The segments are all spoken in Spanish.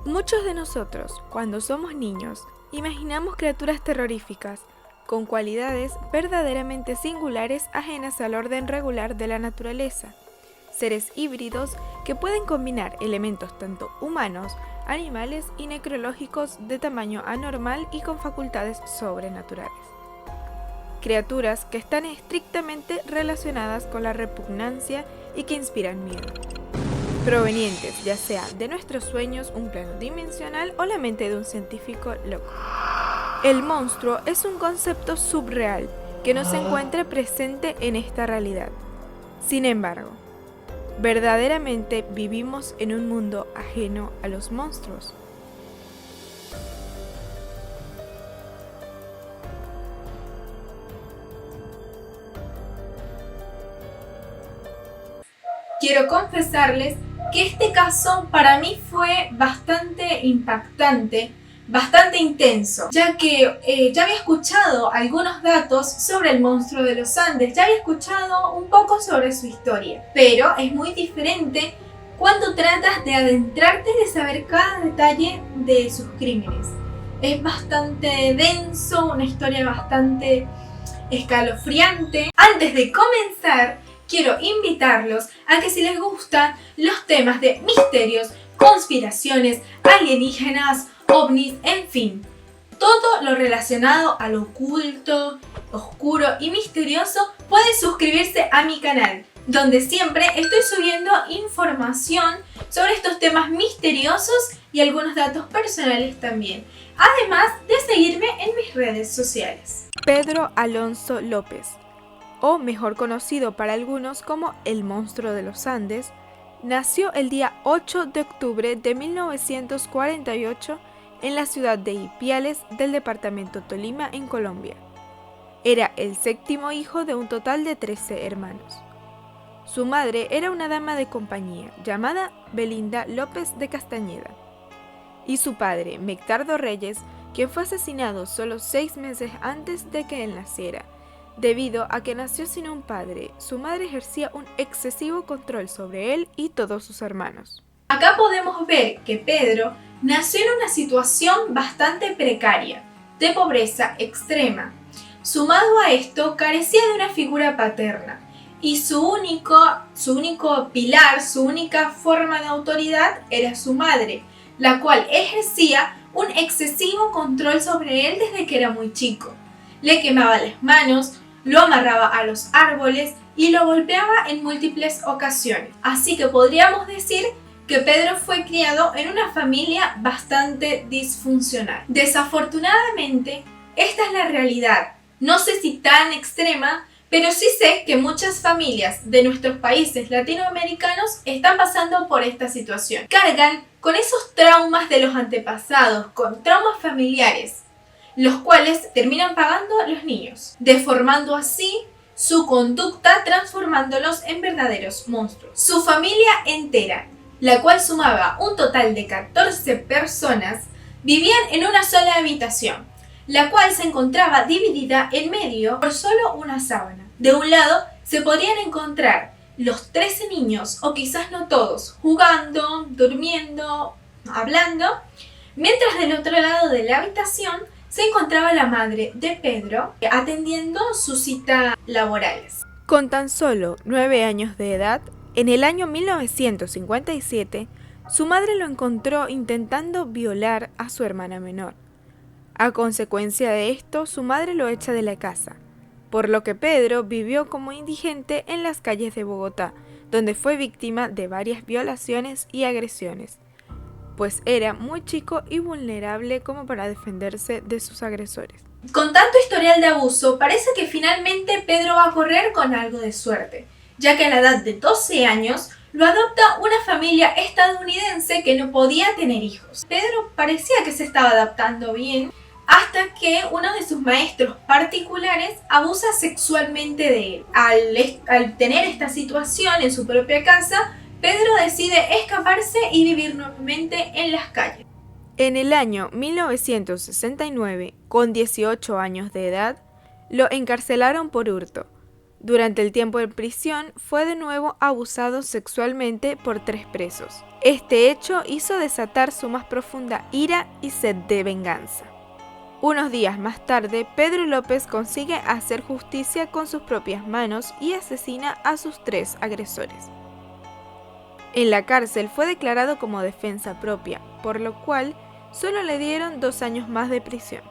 Muchos de nosotros, cuando somos niños, imaginamos criaturas terroríficas, con cualidades verdaderamente singulares ajenas al orden regular de la naturaleza. Seres híbridos que pueden combinar elementos tanto humanos, animales y necrológicos de tamaño anormal y con facultades sobrenaturales. Criaturas que están estrictamente relacionadas con la repugnancia y que inspiran miedo, provenientes ya sea de nuestros sueños, un plano dimensional o la mente de un científico loco. El monstruo es un concepto subreal que no se encuentra presente en esta realidad. Sin embargo, ¿verdaderamente vivimos en un mundo ajeno a los monstruos? Quiero confesarles que este caso para mí fue bastante impactante, bastante intenso, ya que ya había escuchado algunos datos sobre el monstruo de los Andes, ya había escuchado un poco sobre su historia, pero es muy diferente cuando tratas de adentrarte y de saber cada detalle de sus crímenes. Es bastante denso, una historia bastante escalofriante. Antes de comenzar, quiero invitarlos a que si les gustan los temas de misterios, conspiraciones, alienígenas, ovnis, en fin, todo lo relacionado al oculto, oscuro y misterioso, pueden suscribirse a mi canal, donde siempre estoy subiendo información sobre estos temas misteriosos y algunos datos personales también, además de seguirme en mis redes sociales. Pedro Alonso López, o mejor conocido para algunos como el monstruo de los Andes, nació el día 8 de octubre de 1948 en la ciudad de Ipiales del departamento Tolima, en Colombia. Era el séptimo hijo de un total de 13 hermanos. Su madre era una dama de compañía llamada Belinda López de Castañeda, y su padre, Mectardo Reyes, quien fue asesinado solo 6 meses antes de que él naciera. Debido a que nació sin un padre, su madre ejercía un excesivo control sobre él y todos sus hermanos. Acá podemos ver que Pedro nació en una situación bastante precaria, de pobreza extrema. Sumado a esto, carecía de una figura paterna y su único pilar, su única forma de autoridad era su madre, la cual ejercía un excesivo control sobre él desde que era muy chico. Le quemaba las manos, lo amarraba a los árboles y lo golpeaba en múltiples ocasiones. Así que podríamos decir que Pedro fue criado en una familia bastante disfuncional. Desafortunadamente, esta es la realidad. No sé si tan extrema, pero sí sé que muchas familias de nuestros países latinoamericanos están pasando por esta situación. Cargan con esos traumas de los antepasados, con traumas familiares, los cuales terminan pagando los niños, deformando así su conducta, transformándolos en verdaderos monstruos. Su familia entera, la cual sumaba un total de 14 personas, vivían en una sola habitación, la cual se encontraba dividida en medio por solo una sábana. De un lado se podrían encontrar los 13 niños, o quizás no todos, jugando, durmiendo, hablando, mientras del otro lado de la habitación se encontraba la madre de Pedro atendiendo sus citas laborales. Con tan solo 9 años de edad, en el año 1957, su madre lo encontró intentando violar a su hermana menor. A consecuencia de esto, su madre lo echa de la casa, por lo que Pedro vivió como indigente en las calles de Bogotá, donde fue víctima de varias violaciones y agresiones, pues era muy chico y vulnerable como para defenderse de sus agresores. Con tanto historial de abuso, parece que finalmente Pedro va a correr con algo de suerte, ya que a la edad de 12 años lo adopta una familia estadounidense que no podía tener hijos. Pedro parecía que se estaba adaptando bien, hasta que uno de sus maestros particulares abusa sexualmente de él. Al tener esta situación en su propia casa, Pedro decide escaparse y vivir nuevamente en las calles. En el año 1969, con 18 años de edad, lo encarcelaron por hurto, Durante el tiempo en prisión fue de nuevo abusado sexualmente por 3 presos. Este hecho hizo desatar su más profunda ira y sed de venganza. Unos días más tarde, Pedro López consigue hacer justicia con sus propias manos y asesina a sus 3 agresores. En la cárcel fue declarado como defensa propia, por lo cual solo le dieron 2 años más de prisión.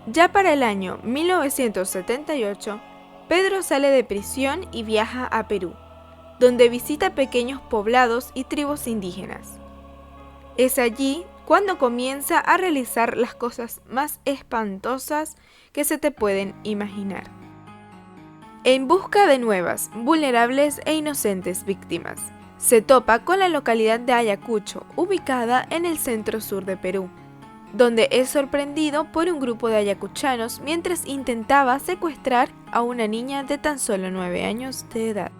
Ya para el año 1978, Pedro sale de prisión y viaja a Perú, donde visita pequeños poblados y tribus indígenas. Es allí cuando comienza a realizar las cosas más espantosas que se te pueden imaginar. En busca de nuevas, vulnerables e inocentes víctimas, se topa con la localidad de Ayacucho, ubicada en el centro-sur de Perú, donde es sorprendido por un grupo de ayacuchanos mientras intentaba secuestrar a una niña de tan solo 9 años de edad.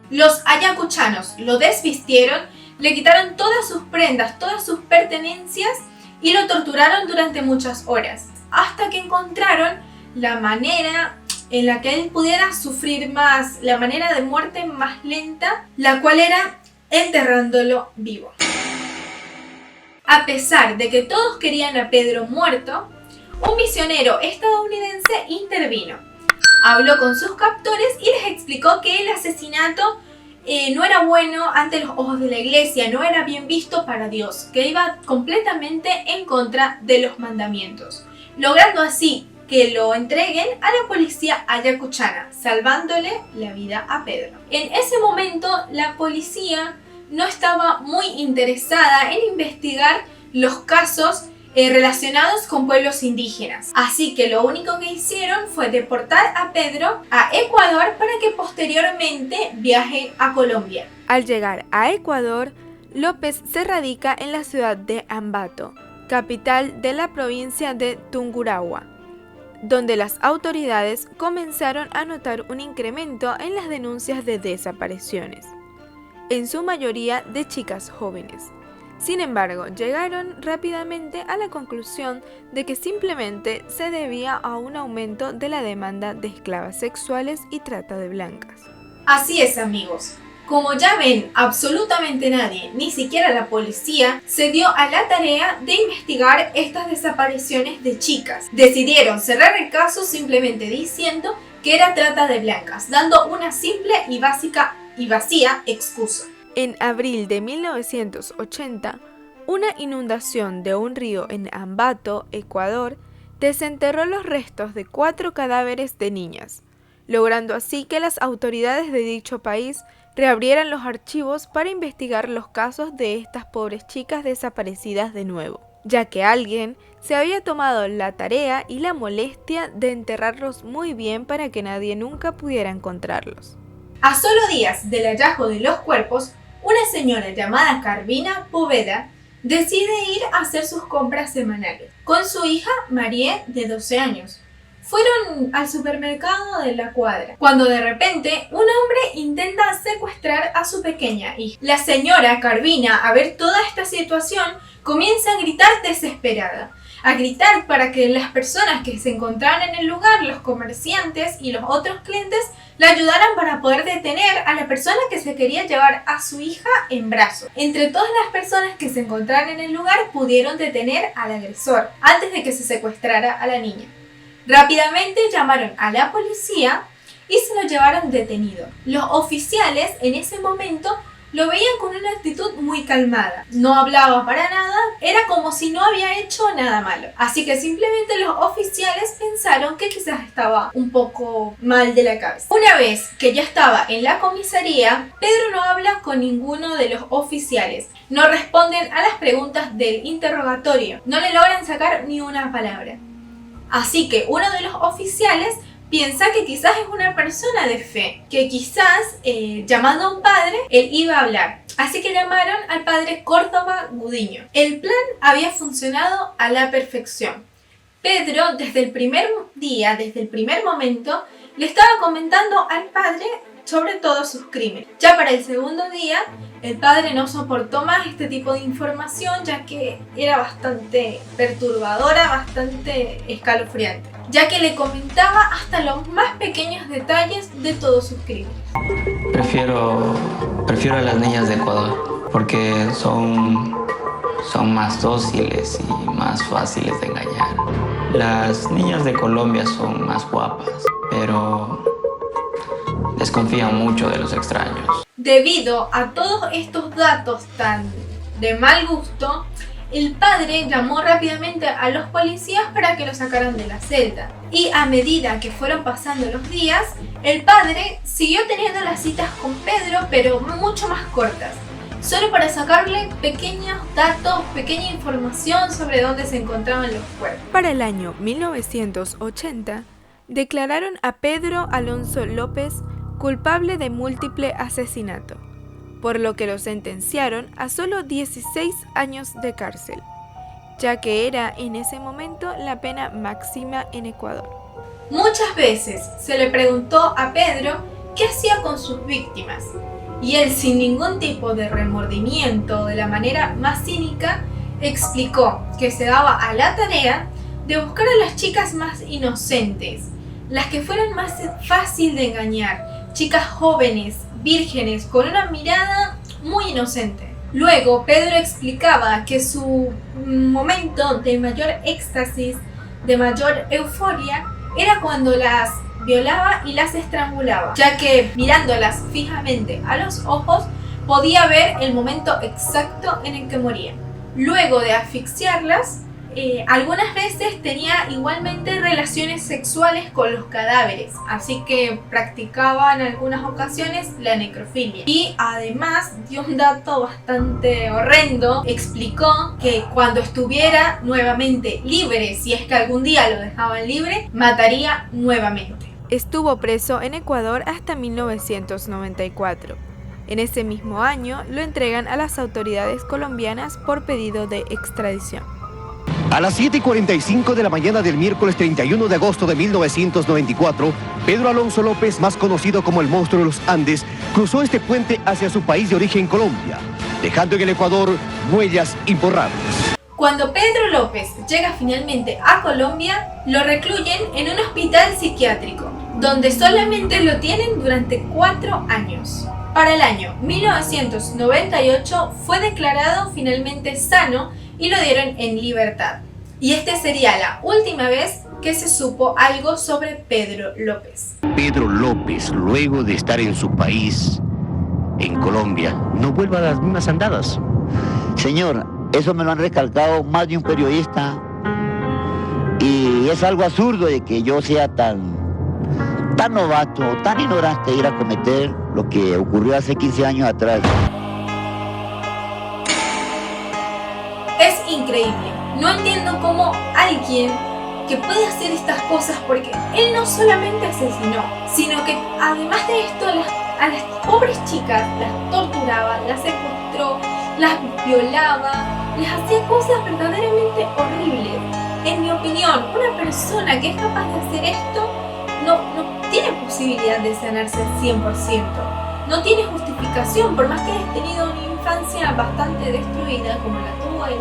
Los ayacuchanos lo desvistieron, le quitaron todas sus prendas, todas sus pertenencias y lo torturaron durante muchas horas, hasta que encontraron la manera en la que él pudiera sufrir más, la manera de muerte más lenta, la cual era enterrándolo vivo. A pesar de que todos querían a Pedro muerto, un misionero estadounidense intervino. Habló con sus captores y les explicó que el asesinato no era bueno ante los ojos de la iglesia, no era bien visto para Dios, que iba completamente en contra de los mandamientos, logrando así que lo entreguen a la policía ayacuchana, salvándole la vida a Pedro. En ese momento, la policía no estaba muy interesada en investigar los casos relacionados con pueblos indígenas. Así que lo único que hicieron fue deportar a Pedro a Ecuador para que posteriormente viaje a Colombia. Al llegar a Ecuador, López se radica en la ciudad de Ambato, capital de la provincia de Tungurahua, donde las autoridades comenzaron a notar un incremento en las denuncias de desapariciones, en su mayoría de chicas jóvenes. Sin embargo, llegaron rápidamente a la conclusión de que simplemente se debía a un aumento de la demanda de esclavas sexuales y trata de blancas. Así es, amigos. Como ya ven, absolutamente nadie, ni siquiera la policía, se dio a la tarea de investigar estas desapariciones de chicas. Decidieron cerrar el caso simplemente diciendo que era trata de blancas, dando una simple y básica y vacía excusa. En abril de 1980, una inundación de un río en Ambato, Ecuador, desenterró los restos de 4 cadáveres de niñas, logrando así que las autoridades de dicho país reabrieran los archivos para investigar los casos de estas pobres chicas desaparecidas de nuevo, ya que alguien se había tomado la tarea y la molestia de enterrarlos muy bien para que nadie nunca pudiera encontrarlos. A solo días del hallazgo de los cuerpos, una señora llamada Carvina Poveda decide ir a hacer sus compras semanales con su hija Marie, de 12 años. Fueron al supermercado de la cuadra, cuando de repente un hombre intenta secuestrar a su pequeña hija. La señora Carvina, a ver toda esta situación, comienza a gritar desesperada. A gritar para que las personas que se encontraban en el lugar, los comerciantes y los otros clientes, la ayudaran para poder detener a la persona que se quería llevar a su hija en brazos. Entre todas las personas que se encontraban en el lugar, pudieron detener al agresor antes de que se secuestrara a la niña. Rápidamente llamaron a la policía y se lo llevaron detenido. Los oficiales en ese momento lo veían con una actitud muy calmada. No hablaba para nada, era como si no había hecho nada malo. Así que simplemente los oficiales pensaron que quizás estaba un poco mal de la cabeza. Una vez que ya estaba en la comisaría, Pedro no habla con ninguno de los oficiales. No responden a las preguntas del interrogatorio. No le logran sacar ni una palabra. Así que uno de los oficiales piensa que quizás es una persona de fe, que quizás llamando a un padre, él iba a hablar. Así que llamaron al padre Córdoba Gudiño. El plan había funcionado a la perfección. Pedro, desde el primer día, desde el primer momento, le estaba comentando al padre sobre todos sus crímenes. Ya para el segundo día, el padre no soportó más este tipo de información, ya que era bastante perturbadora, bastante escalofriante. ya que le comentaba hasta los más pequeños detalles de todos sus crímenes. Prefiero a las niñas de Ecuador porque son más dóciles y más fáciles de engañar. Las niñas de Colombia son más guapas, pero desconfían mucho de los extraños. Debido a todos estos datos tan de mal gusto, el padre llamó rápidamente a los policías para que lo sacaran de la celda. Y a medida que fueron pasando los días, el padre siguió teniendo las citas con Pedro, pero mucho más cortas, solo para sacarle pequeños datos, pequeña información sobre dónde se encontraban los cuerpos. Para el año 1980, declararon a Pedro Alonso López culpable de múltiple asesinato, por lo que lo sentenciaron a solo 16 años de cárcel, ya que era en ese momento la pena máxima en Ecuador. Muchas veces se le preguntó a Pedro qué hacía con sus víctimas, y él, sin ningún tipo de remordimiento, de la manera más cínica, explicó que se daba a la tarea de buscar a las chicas más inocentes, las que fueran más fácil de engañar, chicas jóvenes, vírgenes, con una mirada muy inocente. Luego, Pedro explicaba que su momento de mayor éxtasis, de mayor euforia, era cuando las violaba y las estrangulaba, ya que mirándolas fijamente a los ojos podía ver el momento exacto en el que morían. Luego de asfixiarlas, algunas veces tenía igualmente relaciones sexuales con los cadáveres, así que practicaba en algunas ocasiones la necrofilia. Y además dio un dato bastante horrendo, explicó que cuando estuviera nuevamente libre, si es que algún día lo dejaban libre, mataría nuevamente. Estuvo preso en Ecuador hasta 1994. En ese mismo año lo entregan a las autoridades colombianas por pedido de extradición. A las 7:45 de la mañana del miércoles 31 de agosto de 1994, Pedro Alonso López, más conocido como el Monstruo de los Andes, cruzó este puente hacia su país de origen, Colombia, dejando en el Ecuador huellas imborrables. Cuando Pedro López llega finalmente a Colombia, lo recluyen en un hospital psiquiátrico, donde solamente lo tienen durante 4 años. Para el año 1998 fue declarado finalmente sano y lo dieron en libertad. Y esta sería la última vez que se supo algo sobre Pedro López. Pedro López, luego de estar en su país, en Colombia, no vuelve a las mismas andadas. Señor, eso me lo han recalcado más de un periodista y es algo absurdo de que yo sea tan novato, tan ignorante de ir a cometer lo que ocurrió hace 15 años atrás. Es increíble, no entiendo cómo alguien que puede hacer estas cosas, porque él no solamente asesinó, sino que además de esto a las pobres chicas las torturaba, las secuestró, las violaba, les hacía cosas verdaderamente horribles. En mi opinión, una persona que es capaz de hacer esto no tiene posibilidad de sanarse al 100%. No tiene justificación, por más que haya tenido una infancia bastante destruida como la tuvo él.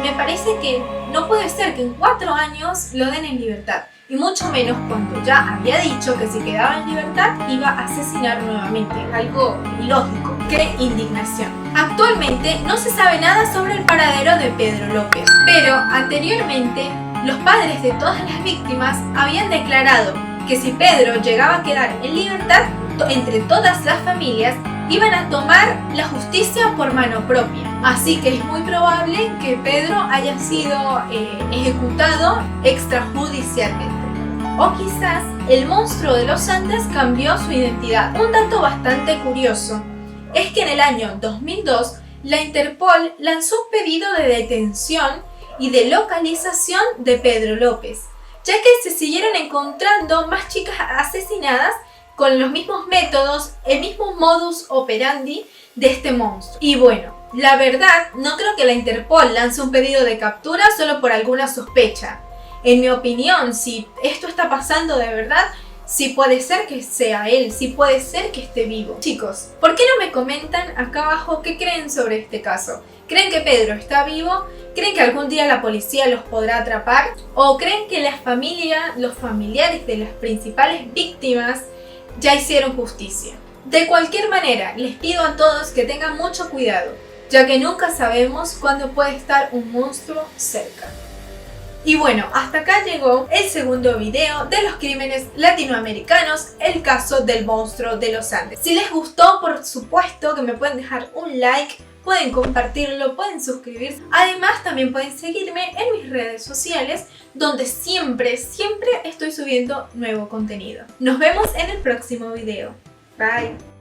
Me parece que no puede ser que en 4 años lo den en libertad. Y mucho menos cuando ya había dicho que si quedaba en libertad iba a asesinar nuevamente. Algo ilógico. ¡Qué indignación! Actualmente no se sabe nada sobre el paradero de Pedro López. Pero anteriormente los padres de todas las víctimas habían declarado que si Pedro llegaba a quedar en libertad, entre todas las familias iban a tomar la justicia por mano propia. Así que es muy probable que Pedro haya sido ejecutado extrajudicialmente. O quizás el monstruo de los Andes cambió su identidad. Un dato bastante curioso es que en el año 2002 la Interpol lanzó un pedido de detención y de localización de Pedro López, ya que se siguieron encontrando más chicas asesinadas con los mismos métodos, el mismo modus operandi de este monstruo. Y bueno, la verdad, no creo que la Interpol lance un pedido de captura solo por alguna sospecha. En mi opinión, si esto está pasando de verdad, si puede ser que sea él, si puede ser que esté vivo. Chicos, ¿por qué no me comentan acá abajo qué creen sobre este caso? ¿Creen que Pedro está vivo? ¿Creen que algún día la policía los podrá atrapar? ¿O creen que la familia, los familiares de las principales víctimas ya hicieron justicia? De cualquier manera, les pido a todos que tengan mucho cuidado, ya que nunca sabemos cuándo puede estar un monstruo cerca. Y bueno, hasta acá llegó el segundo video de los crímenes latinoamericanos, el caso del monstruo de los Andes. Si les gustó, por supuesto que me pueden dejar un like, pueden compartirlo, pueden suscribirse. Además, también pueden seguirme en mis redes sociales, donde siempre estoy subiendo nuevo contenido. Nos vemos en el próximo video. Bye.